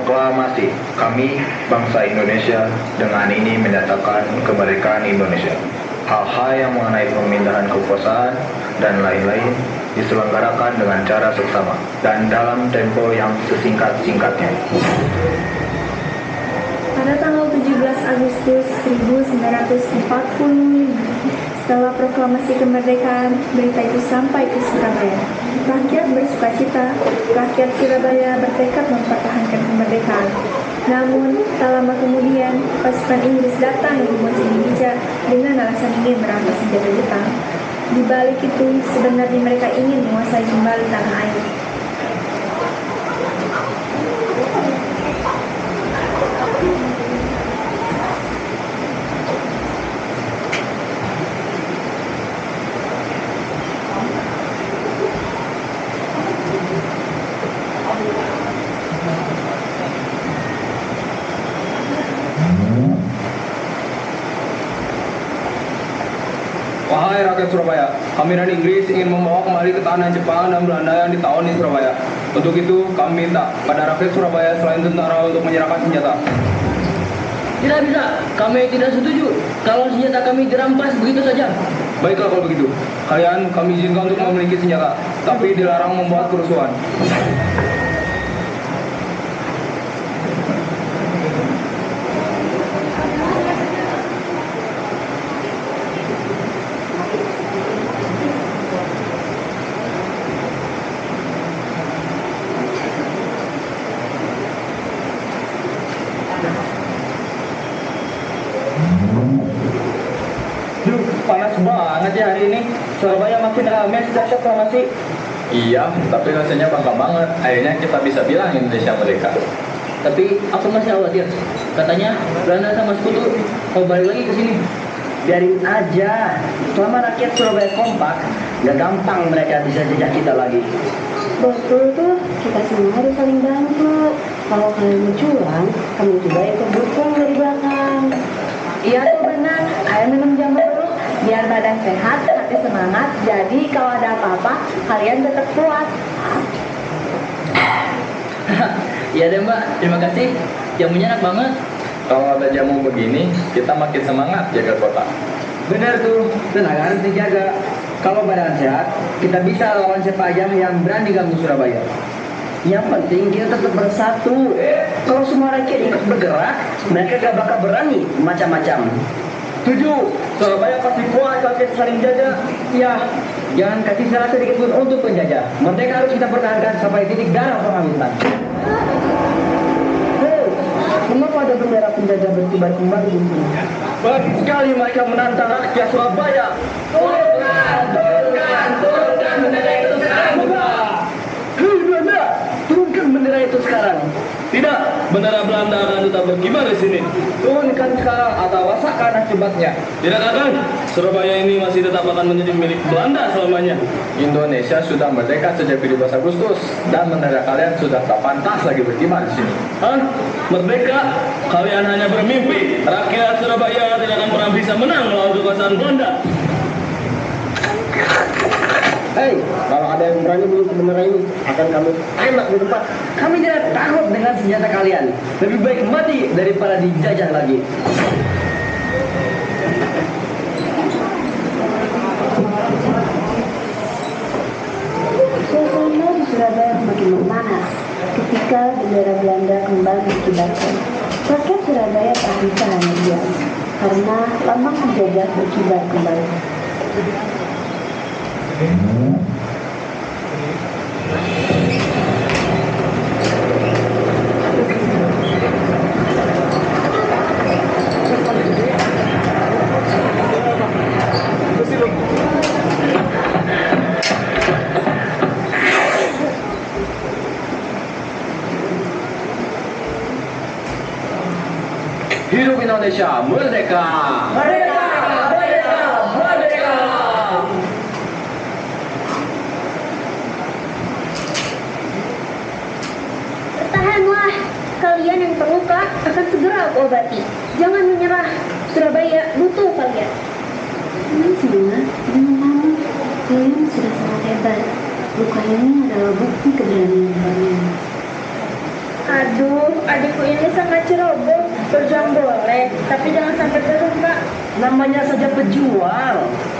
Proklamasi. Kami, bangsa Indonesia, dengan ini menyatakan kemerdekaan Indonesia. Hal-hal yang mengenai pemindahan kekuasaan dan lain-lain diselenggarakan dengan cara seksama dan dalam tempo yang sesingkat-singkatnya. Pada tanggal 17 Agustus 1945, setelah proklamasi kemerdekaan, berita itu sampai ke Surabaya. Rakyat bersukacita, rakyat Surabaya bertekad mempertahankan kemerdekaan. Namun, tak lama kemudian, pasukan Inggris datang mengunci Indonesia dengan alasan ingin merampas senjata Jepang. Di balik itu, sebenarnya mereka ingin menguasai kembali tanah air. Wahai rakyat Surabaya, kami dan Inggris ingin membawa kembali ke tanah Jepang dan Belanda yang ditahun di Surabaya. Untuk itu, kami minta pada rakyat Surabaya selain tentara untuk menyerahkan senjata. Tidak bisa, kami tidak setuju kalau senjata kami dirampas begitu saja. Baiklah kalau begitu, kami izinkan untuk memiliki senjata, tapi dilarang membuat kerusuhan. Panas banget ya hari ini. Surabaya makin ramai sejak proklamasi. Iya, tapi rasanya bangga banget. Akhirnya kita bisa bilang Indonesia merdeka. Tapi aku masih khawatir. Katanya Belanda sama sekutu mau balik lagi ke sini. Biarin aja. Selama rakyat Surabaya kompak, gak gampang mereka bisa jejak kita lagi. Betul tuh, kita semua harus saling bantu. Kalau kalian mau curang, kamu juga ikut dukung dari belakang. Iya tuh benar, ayo minum jamu dulu. Biar badan sehat, hati semangat. Jadi kalau ada apa-apa, kalian tetap kuat. Iya deh Mbak, terima kasih. Jamunya enak banget. Kalau ada jamu begini, kita makin semangat jaga kota. Bener tuh, tenaga harus dijaga. Kalau badan sehat, kita bisa lawan siapa aja yang berani ganggu Surabaya. Yang penting kita tetap bersatu. Kalau semua rakyat ikut bergerak, mereka gak bakal berani macam-macam. Setuju, Surabaya pasti kuat kalau kita saling jaga. Ya, jangan kasih salah sedikit pun untuk penjajah. Merdeka harus kita pertahankan sampai titik darah penghabisan. Kenapa ada bendera penjajah berkibar kembali di sini? Berani sekali mereka menantang rakyat Surabaya. Turunkan bendera itu sekarang juga. Hei Belanda, turunkan bendera itu sekarang. Tidak, bendera Belanda akan tetap berkibar di sini. Turunkan sekarang atau rasakan akibatnya. Tidak akan. Surabaya ini masih tetap akan menjadi milik Belanda selamanya. Indonesia sudah merdeka sejak 17 Agustus dan bendera kalian sudah tak pantas lagi berkibar di sini. Hah? Merdeka? Kalian hanya bermimpi. Rakyat Surabaya tidak akan pernah bisa menang melawan kekuasaan Belanda. Hei, kalau ada yang berani menyentuh bendera ini, akan kami tembak di tempat. Kami tidak takut dengan senjata kalian. Lebih baik mati daripada dijajah lagi. Suasana di Surabaya semakin memanas ketika bendera Belanda kembali dikibarkan. Rakyat Surabaya tak bisa hanya diam karena lambang penjajah berkibar kembali. Hidup Indonesia merdeka! Merdeka! Merdeka! Merdeka! Bertahanlah, kalian yang terluka akan segera aku obati. Jangan menyerah, Surabaya butuh kalian. Semua dengan kamu, kalian sudah sangat hebat. Luka ini adalah bukti keberanian kalian. Aduh. Aduh, adikku ini sangat ceroboh. Berjuang boleh, tapi jangan sampai terluka. Namanya saja pejuang.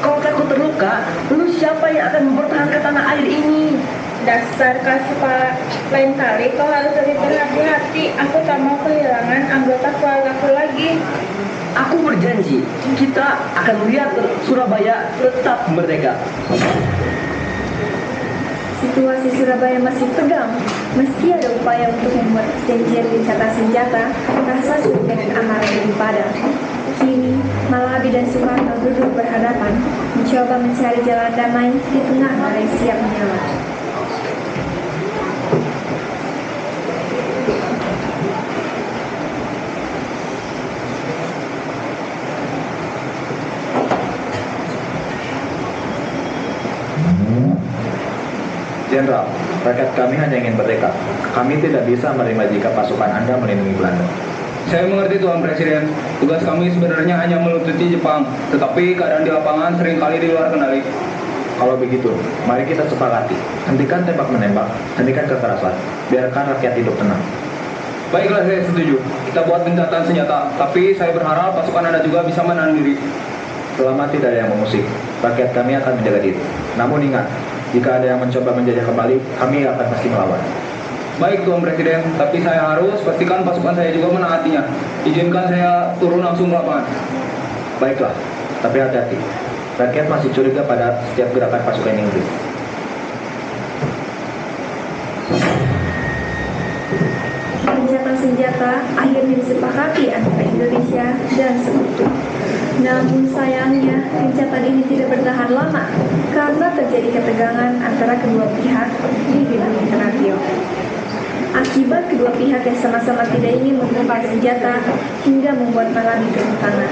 Kalau takut terluka, lu siapa yang akan mempertahankan tanah air ini? Dasar kasupa, lain kali kau harus lebih berhati-hati. Aku tak mau kehilangan anggota keluargaku lagi. Aku berjanji, kita akan melihat Surabaya tetap merdeka. Situasi Surabaya masih tegang. Meski ada upaya untuk membuat perjanjian gencatan senjata, rasa sulit dengan amarah lebih padam. Kini, Malabi dan Soekarno duduk berhadapan, mencoba mencari jalan damai di tengah badai siap menyala. Jenderal, rakyat kami hanya ingin merdeka. Kami tidak bisa menerima jika pasukan Anda melindungi Belanda. Saya mengerti Tuan Presiden, tugas kami sebenarnya hanya meluntuti Jepang, tetapi keadaan di lapangan seringkali di luar kendali. Kalau begitu, mari kita sepakati. Hentikan tembak-menembak, hentikan kekerasan, biarkan rakyat hidup tenang. Baiklah, saya setuju. Kita buat gencatan senjata, tapi saya berharap pasukan Anda juga bisa menahan diri. Selama tidak ada yang mengusik, rakyat kami akan menjaga diri. Namun ingat, jika ada yang mencoba menjajah kembali, kami akan pasti melawan. Baik Tuan Presiden, tapi saya harus pastikan pasukan saya juga menaatinya. Izinkan saya turun langsung ke lapangan. Baiklah, tapi hati-hati. Rakyat masih curiga pada setiap gerakan pasukan Inggris. Gencatan senjata akhirnya disepakati antara Indonesia dan Sekutu. Namun sayangnya, gencatan ini tidak bertahan lama karena terjadi ketegangan antara kedua pihak di gedung Internatio. Akibat kedua pihak yang sama-sama tidak ingin membuka senjata hingga membuat Malabi turun tangan.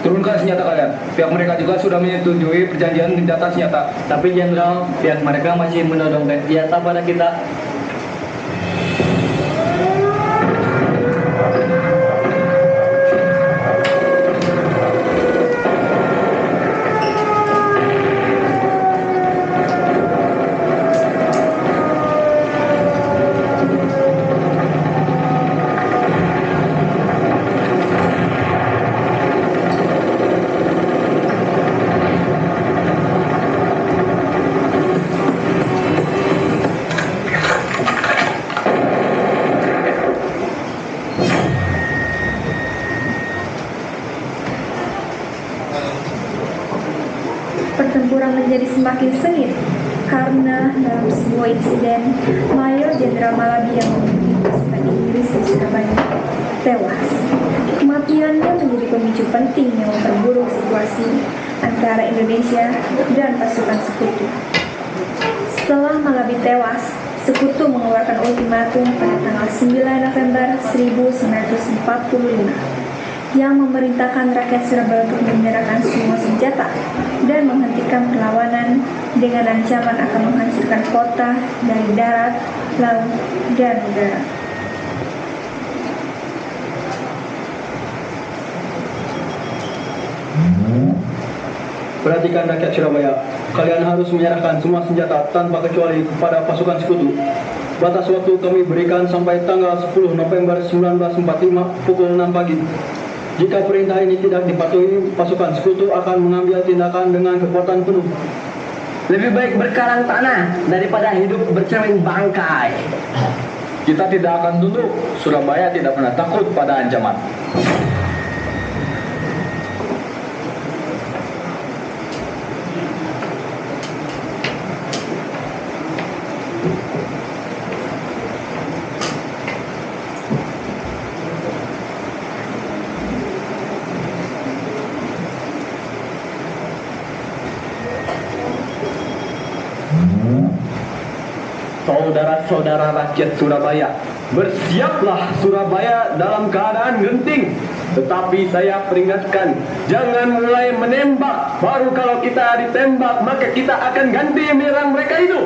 Turunkan senjata kalian. Pihak mereka juga sudah menyetujui perjanjian gencatan senjata. Tapi Jenderal, pihak mereka masih menodongkan senjata pada kita. Pertempuran menjadi semakin sengit karena dalam sebuah insiden, Mayor Jenderal Malabi yang memimpin pasukan Inggris di Surabaya tewas. Kematiannya menjadi pemicu penting yang memperburuk situasi antara Indonesia dan pasukan Sekutu. Setelah Malabi tewas, Sekutu mengeluarkan ultimatum pada tanggal 9 November 1945 yang memerintahkan rakyat Surabaya untuk menyerahkan semua senjata dan menghentikan perlawanan dengan ancaman akan menghancurkan kota dari darat, laut, dan udara. Perhatikan rakyat Surabaya, kalian harus menyerahkan semua senjata tanpa kecuali kepada pasukan Sekutu. Batas waktu kami berikan sampai tanggal 10 November 1945 pukul 6 pagi. Jika perintah ini tidak dipatuhi, pasukan Sekutu akan mengambil tindakan dengan kekuatan penuh. Lebih baik berkarang tanah daripada hidup bercermin bangkai. Kita tidak akan tunduk. Surabaya tidak pernah takut pada ancaman. Saudara-saudara rakyat Surabaya, bersiaplah, Surabaya dalam keadaan genting. Tetapi saya peringatkan, jangan mulai menembak. Baru kalau kita ditembak, maka kita akan ganti menyerang mereka itu.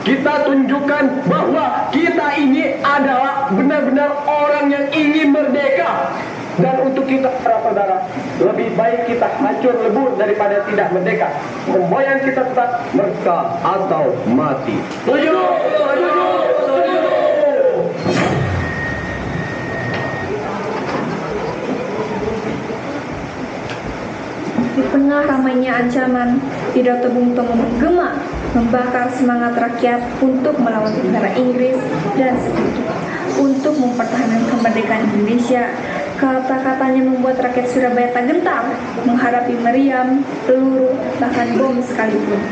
Kita tunjukkan bahwa kita ini adalah benar-benar orang yang ingin merdeka. Dan untuk kita para saudara, lebih baik kita hancur lebur daripada tidak merdeka. Semboyan kita tetap merdeka atau mati. Setuju, setuju, setuju. Di tengah ramainya ancaman, Pidato Bung Tomo menggema, membakar semangat rakyat untuk melawan tentara Inggris dan sekutu, untuk mempertahankan kemerdekaan Indonesia. Kata-katanya membuat rakyat Surabaya tak gentar menghadapi meriam, peluru, bahkan bom sekalipun.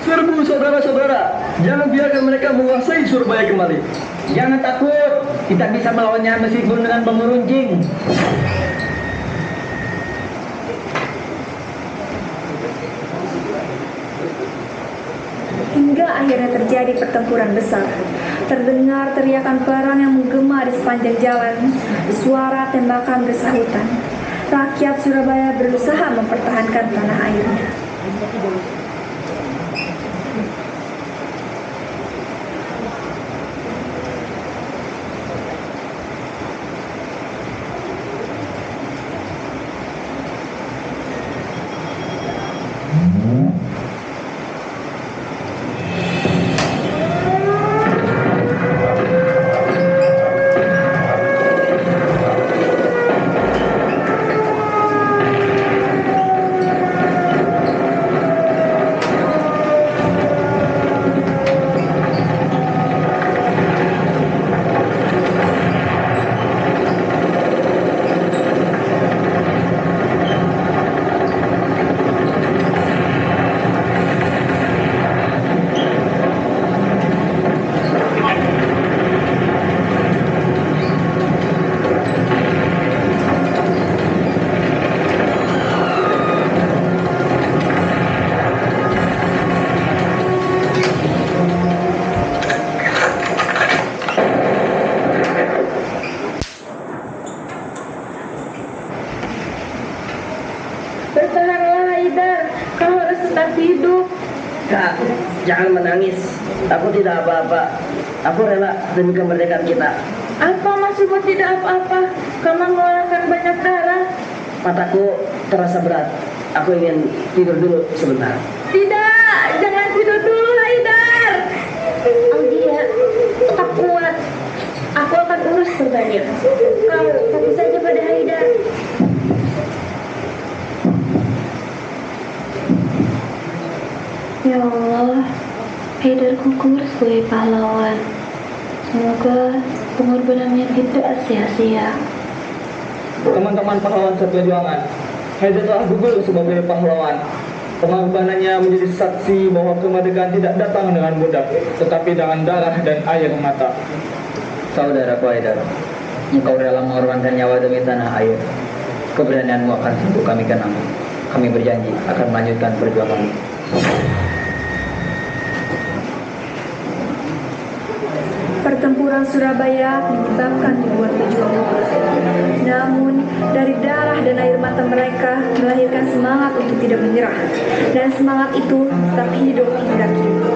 Serbu saudara-saudara, jangan biarkan mereka menguasai Surabaya kembali. Jangan takut, kita bisa melawannya meskipun dengan bambu runcing. Hingga akhirnya terjadi pertempuran besar. Terdengar teriakan perang yang menggema di sepanjang jalan. Suara tembakan bersahutan. Rakyat Surabaya berusaha mempertahankan tanah airnya. Bertahanlah Haidar, kau harus tetap hidup. Kak, jangan menangis. Aku tidak apa-apa. Aku rela demi kemerdekaan kita. Apa maksudmu tidak apa-apa? Kau mengeluarkan banyak darah. Mataku terasa berat. Aku ingin tidur dulu sebentar. Tidak, jangan tidur dulu Haidar. Audia, tetap kuat. Aku akan urus sebanyak. Kau fokus saja pada Haidar. Ya Allah, Haidar gugur sebagai pahlawan. Semoga pengorbanannya tidak sia-sia. Teman-teman pahlawan seperjuangan, Haidar telah gugur sebagai pahlawan. Pengorbanannya menjadi saksi bahwa kemerdekaan tidak datang dengan mudah, tetapi dengan darah dan air mata. Saudaraku Haidar, engkau rela mengorbankan nyawa demi tanah air. Keberanianmu akan selalu kami kenang. Kami berjanji akan melanjutkan perjuangan. Pertempuran Surabaya menyebabkan ribuan pejuang gugur. Namun, dari darah dan air mata mereka melahirkan semangat untuk tidak menyerah. Dan semangat itu tetap hidup hingga kini.